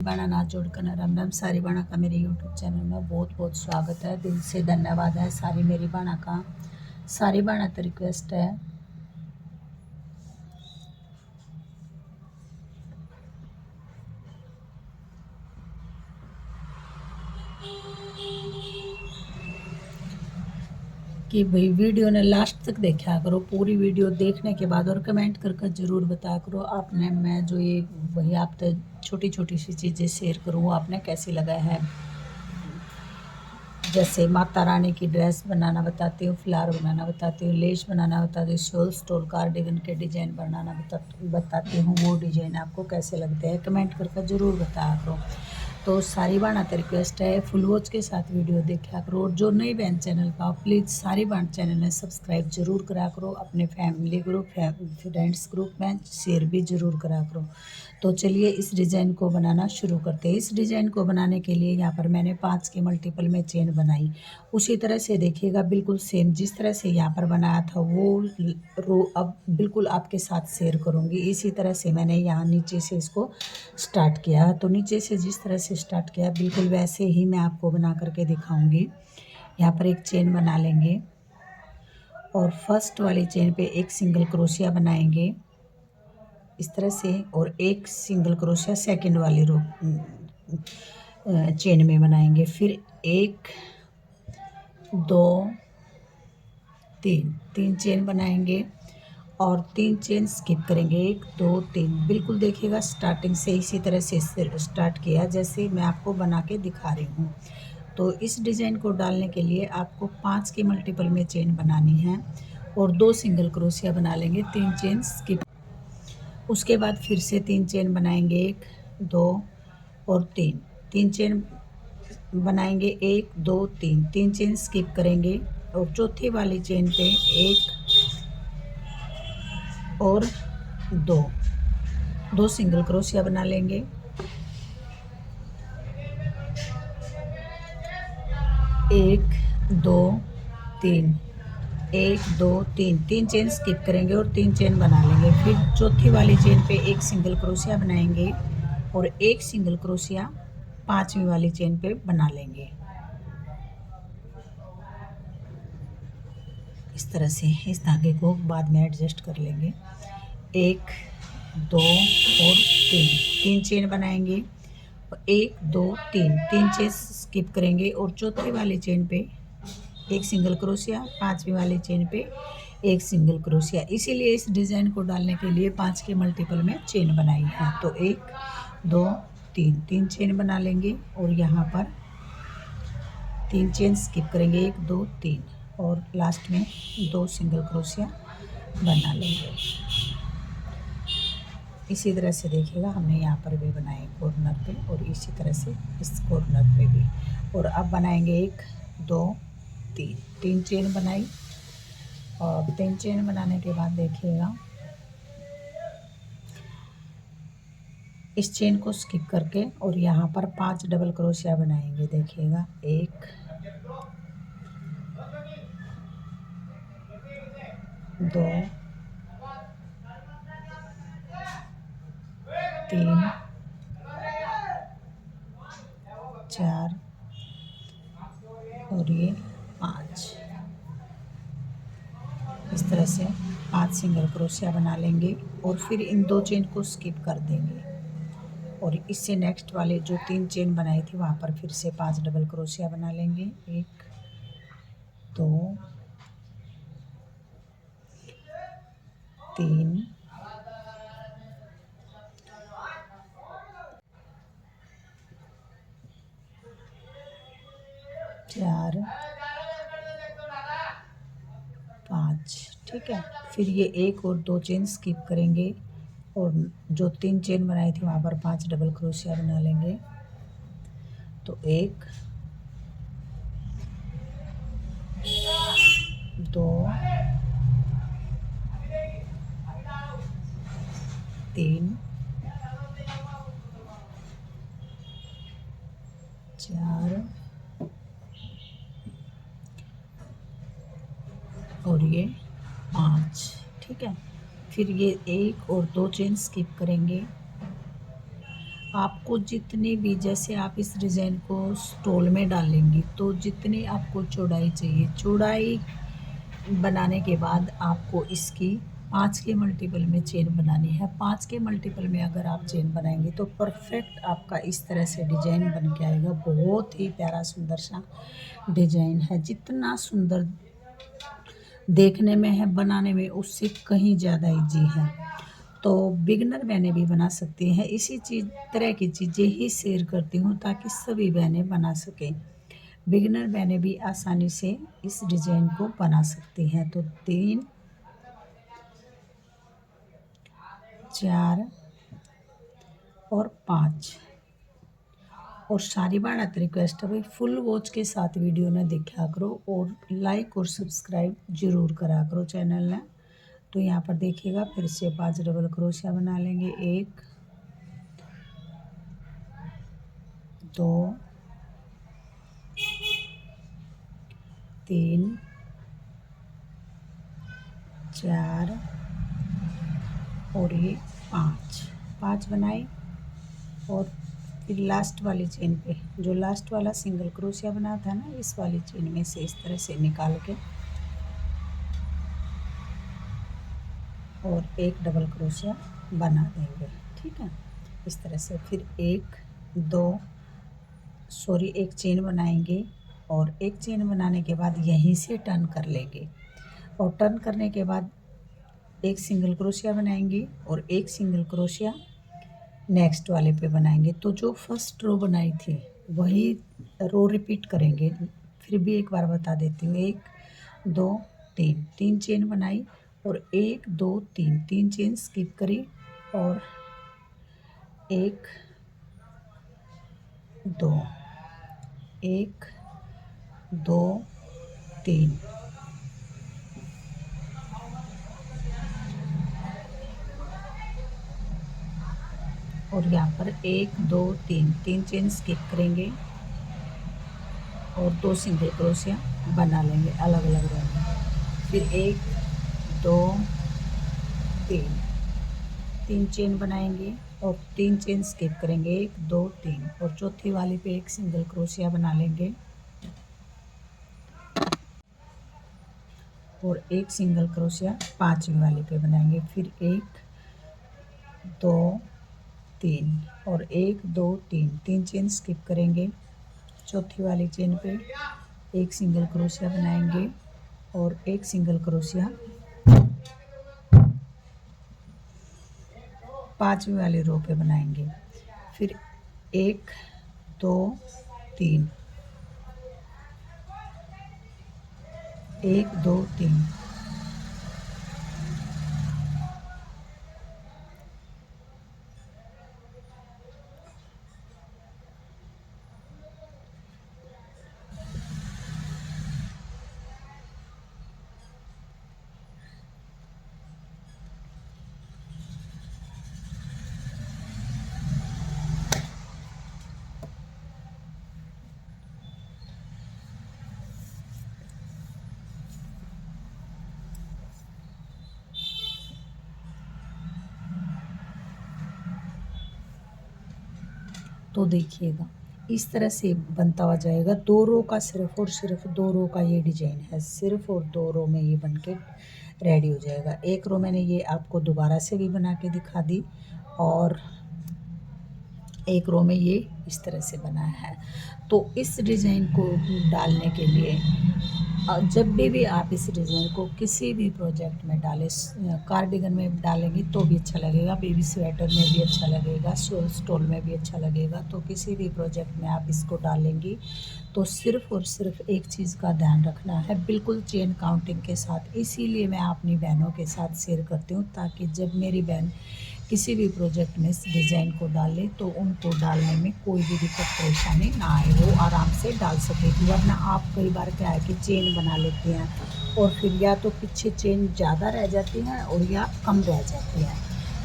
बाणा नाथ जोड़कर राम राम। सारी बाणा का मेरे यूट्यूब चैनल में बहुत बहुत स्वागत है। दिल से धन्यवाद है सारी मेरी बाणा का। सारी बाणा तो रिक्वेस्ट है कि भाई वीडियो ने लास्ट तक देखा करो। पूरी वीडियो देखने के बाद और कमेंट करके ज़रूर बताया करो आपने, मैं जो ये वही आप तक छोटी छोटी सी चीज़ें शेयर करूँ वो आपने कैसी लगा है। जैसे माता रानी की ड्रेस बनाना बताती हूँ, फ्लावर बनाना बताती हूँ, लेस बनाना बताती हूँ, शॉल स्टोल कार्डिगन के डिज़ाइन बनाना बताती हूँ। वो डिज़ाइन आपको कैसे लगते हैं कमेंट करके ज़रूर बताया करो। तो सारी बाणा तो रिक्वेस्ट है फुल वॉच के साथ वीडियो देखा करो। और जो नई बहन चैनल का प्लीज़ सारी बाणा चैनल में सब्सक्राइब जरूर करा करो। अपने फैमिली ग्रुप फ्रेंड्स ग्रुप में शेयर भी जरूर करा करो। तो चलिए इस डिज़ाइन को बनाना शुरू करते हैं। इस डिज़ाइन को बनाने के लिए यहाँ पर मैंने 5 के मल्टीपल में चेन बनाई। उसी तरह से देखिएगा बिल्कुल सेम जिस तरह से यहाँ पर बनाया था वो रो अब बिल्कुल आपके साथ शेयर करूँगी। इसी तरह से मैंने यहाँ नीचे से इसको स्टार्ट किया। तो नीचे से जिस तरह से स्टार्ट किया बिल्कुल वैसे ही मैं आपको बना करके दिखाऊंगी। यहाँ पर एक चेन बना लेंगे और फर्स्ट वाली चेन पे एक सिंगल क्रोशिया बनाएंगे इस तरह से, और एक सिंगल क्रोशिया सेकंड वाली रो चेन में बनाएंगे। फिर एक दो तीन चेन बनाएंगे और 3 चेन स्किप करेंगे। 1 2 3 बिल्कुल देखिएगा स्टार्टिंग से इसी तरह से स्टार्ट किया जैसे मैं आपको बना के दिखा रही हूँ। तो इस डिज़ाइन को डालने के लिए आपको 5 के मल्टीपल में चेन बनानी है और 2 सिंगल क्रोशिया बना लेंगे, 3 चेन स्किप। उसके बाद फिर से 3 चेन बनाएंगे, 1 2 और 3 चेन बनाएंगे, 1 2 3 चेन स्किप करेंगे और चौथी वाली चेन पे 1 और 2 सिंगल क्रोशिया बना लेंगे। 1 2 3 1 2 3 चेन स्किप करेंगे और 3 चेन बना लेंगे। फिर चौथी वाली चेन पे एक सिंगल क्रोशिया बनाएंगे और एक सिंगल क्रोशिया पांचवी वाली चेन पे बना लेंगे। इस तरह से इस धागे को बाद में एडजस्ट कर लेंगे। 1 2 और 3 चेन बनाएंगे। 1 2 3 चेन स्किप करेंगे और चौथी वाली चेन पे एक सिंगल क्रोशिया, पांचवी वाली चेन पे एक सिंगल क्रोशिया। इसीलिए इस डिज़ाइन को डालने के लिए 5 के मल्टीपल में चेन बनाई है। तो 1 2 3 चेन बना लेंगे और यहाँ पर 3 चेन स्किप करेंगे, 1 2 3 और लास्ट में 2 सिंगल क्रोशिया बना लेंगे। इसी तरह से देखिएगा हमने यहाँ पर भी बनाए कॉर्नर पे और इसी तरह से इस कॉर्नर पे भी। और अब बनाएंगे 1 2 3 चेन बनाई और 3 चेन बनाने के बाद देखिएगा इस चेन को स्किप करके और यहाँ पर 5 डबल क्रोशिया बनाएंगे। देखिएगा 1 2 3 4 और ये 5। इस तरह से 5 सिंगल क्रोशिया बना लेंगे और फिर इन 2 चेन को स्किप कर देंगे और इससे नेक्स्ट वाले जो 3 चेन बनाई थी वहाँ पर फिर से 5 डबल क्रोशिया बना लेंगे। 1 2 3 4 5। ठीक है, फिर ये 1 और 2 चेन स्किप करेंगे और जो 3 चेन बनाई थी वहाँ पर 5 डबल क्रोशिया बना लेंगे। तो 1 2 3 4 और ये 5। ठीक है, फिर ये 1 और 2 चेन स्किप करेंगे आपको जितनी भी, जैसे आप इस डिज़ाइन को स्टोल में डालेंगी तो जितनी आपको चौड़ाई चाहिए, चौड़ाई बनाने के बाद आपको इसकी 5 के मल्टीपल में चेन बनानी है। 5 के मल्टीपल में अगर आप चेन बनाएंगे तो परफेक्ट आपका इस तरह से डिजाइन बन के आएगा। बहुत ही प्यारा सुंदर सा डिजाइन है। जितना सुंदर देखने में है, बनाने में उससे कहीं ज़्यादा ईजी है। तो बिगनर बहनें भी बना सकती हैं। इसी तरह की चीज़ें ही शेयर करती हूँ ताकि सभी बहनें बना सकें। बिगिनर बहनें भी आसानी से इस डिज़ाइन को बना सकती हैं। तो 3 4 और 5। और सारी बात रिक्वेस्ट है भाई, फुल वॉच के साथ वीडियो ने देखा करो और लाइक और सब्सक्राइब जरूर करा करो चैनल ने। तो यहाँ पर देखिएगा, फिर से 5 डबल क्रोशिया बना लेंगे। 1 2 3 4 और ये 5 बनाए। और फिर लास्ट वाली चेन पे, जो लास्ट वाला सिंगल क्रोशिया बना था ना, इस वाली चेन में से इस तरह से निकाल के और एक डबल क्रोशिया बना देंगे। ठीक है, इस तरह से। फिर एक चेन बनाएंगे और एक चेन बनाने के बाद यहीं से टर्न कर लेंगे। और टर्न करने के बाद एक सिंगल क्रोशिया बनाएंगे और एक सिंगल क्रोशिया नेक्स्ट वाले पे बनाएंगे। तो जो फर्स्ट रो बनाई थी वही रो रिपीट करेंगे। फिर भी एक बार बता देती हूँ। 1 2 3, 3 चेन बनाई और 1 2 3, 3 चेन स्किप करी और 1 2 1 2 3। और यहाँ पर 1 2 3, 3 चेन स्किप करेंगे और 2 सिंगल क्रोशिया बना लेंगे अलग अलग रो में। फिर 1 2 3, 3 चेन बनाएंगे और 3 चेन स्किप करेंगे। 1 2 3 और चौथी वाली पे एक सिंगल क्रोशिया बना लेंगे और एक सिंगल क्रोशिया पांचवी वाली पे बनाएंगे। फिर 1 2 3 और 1 2 3, 3 चेन स्किप करेंगे। चौथी वाली चेन पे एक सिंगल क्रोशिया बनाएंगे और एक सिंगल क्रोशिया पांचवी वाली रो पे बनाएंगे। फिर 1 2 3, 1 2 3 तो देखिएगा इस तरह से बनता हुआ जाएगा। 2 रो का सिर्फ और सिर्फ 2 रो का ये डिजाइन है, सिर्फ और 2 रो में ये बन के रेडी हो जाएगा। एक रो मैंने ये आपको दोबारा से भी बना के दिखा दी और एक रो में ये इस तरह से बना है। तो इस डिज़ाइन को डालने के लिए जब भी आप इस डिज़ाइन को किसी भी प्रोजेक्ट में डालें, कार्डिगन में डालेंगे तो भी अच्छा लगेगा, बेबी स्वेटर में भी अच्छा लगेगा, शॉल स्टोल में भी अच्छा लगेगा। तो किसी भी प्रोजेक्ट में आप इसको डालेंगी तो सिर्फ और सिर्फ एक चीज़ का ध्यान रखना है, बिल्कुल चेन काउंटिंग के साथ। इसीलिए मैं अपनी बहनों के साथ शेयर करती हूँ ताकि जब मेरी बहन किसी भी प्रोजेक्ट में इस डिज़ाइन को डालें तो उनको डालने में कोई भी दिक्कत परेशानी ना आए, वो आराम से डाल सकेगी। वरना आप कई बार क्या है कि चेन बना लेते हैं और फिर या तो पीछे चेन ज़्यादा रह जाती हैं और या कम रह जाती हैं।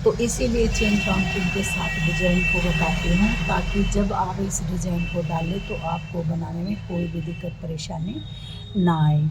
तो इसीलिए चेन काउंटिंग के साथ डिज़ाइन को बताती हूँ ताकि जब आप इस डिज़ाइन को डालें तो आपको बनाने में कोई भी दिक्कत परेशानी ना आए।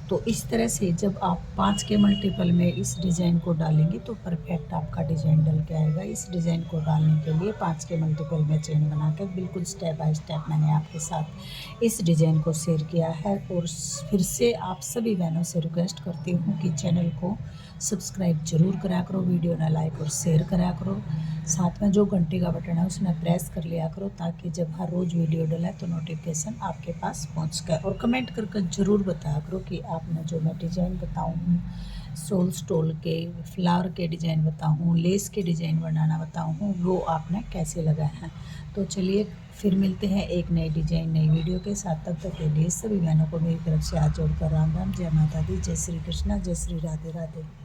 तो इस तरह से जब आप 5 के मल्टीपल में इस डिज़ाइन को डालेंगे तो परफेक्ट आपका डिज़ाइन डल के आएगा। इस डिज़ाइन को डालने के लिए 5 के मल्टीपल में चेन बनाकर बिल्कुल स्टेप बाय स्टेप मैंने आपके साथ इस डिज़ाइन को शेयर किया है। और फिर से आप सभी बहनों से रिक्वेस्ट करती हूँ कि चैनल को सब्सक्राइब जरूर करा करो, वीडियो ना लाइक और शेयर करा करो, साथ में जो घंटी का बटन है उसमें प्रेस कर लिया करो, ताकि जब हर रोज़ वीडियो डले तो नोटिफिकेशन आपके पास पहुंच गए। और कमेंट करके ज़रूर बताया करो कि आपने जो मैं डिज़ाइन बताऊँ हूँ, सोल स्टोल के, फ्लावर के डिज़ाइन बताऊँ, लेस के डिज़ाइन बनाना बताऊँ हूँ, वो आपने कैसे लगाए हैं। तो चलिए फिर मिलते हैं एक नई डिज़ाइन नई वीडियो के साथ। तब तक के लिए सभी बहनों को मेरी तरफ से हाथ जोड़कर राम राम, जय माता दी, जय श्री कृष्णा, जय श्री राधे राधे।